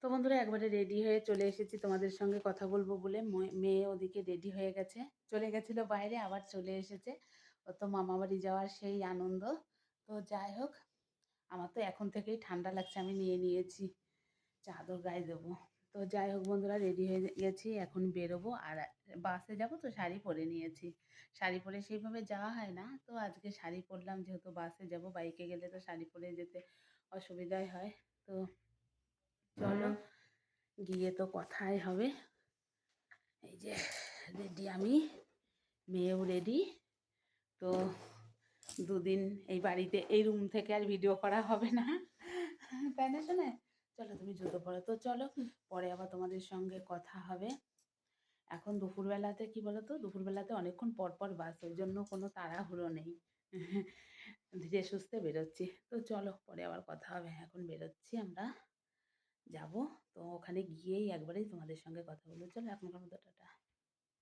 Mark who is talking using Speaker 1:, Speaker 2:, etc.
Speaker 1: তো বন্ধুরা একবারে রেডি হয়ে চলে এসেছি তোমাদের সঙ্গে কথা বলবো বলে। মেয়ে ওদিকে রেডি হয়ে গেছে, চলে গেছিলো বাইরে, আবার চলে এসেছে। ও তো মামাবাড়ি যাওয়ার সেই আনন্দ। তো যাই হোক, আমার তো এখন থেকেই ঠান্ডা লাগছে, আমি নিয়ে নিয়েছি চাদর গায়ে দেবো। তো যাই হোক বন্ধুরা, রেডি হয়ে গেছি, এখন বেরোবো। আর বাসে যাব তো শাড়ি পরে নিয়েছি। শাড়ি পরে সেইভাবে যাওয়া হয় না, তো আজকে শাড়ি পরলাম, যেহেতু বাসে যাব। বাইকে গেলে তো শাড়ি পরে যেতে অসুবিধাই হয়। তো চলো, গিয়ে তো কথাই হবে। এই যে রেডি আমি, মেয়েও রেডি। তো দুদিন এই বাড়িতে, এই রুম থেকে আর ভিডিও করা হবে না, তাই না শোনে? চলো তুমি জুতো পরো। তো চলো, পরে আবার তোমাদের সঙ্গে কথা হবে। এখন দুপুরবেলাতে কি বলো তো, দুপুরবেলাতে অনেকক্ষণ পর পর বাস, ওই জন্য কোনো তাড়াহুড়ো নেই, ধীরে সুস্থে বেরোচ্ছি। তো চলো, পরে আবার কথা হবে। এখন বেরোচ্ছি আমরা, যাব। তো ওখানে গিয়েই একবারেই তোমাদের সঙ্গে কথা বলবো। চলো এখনকার মতো টাটা।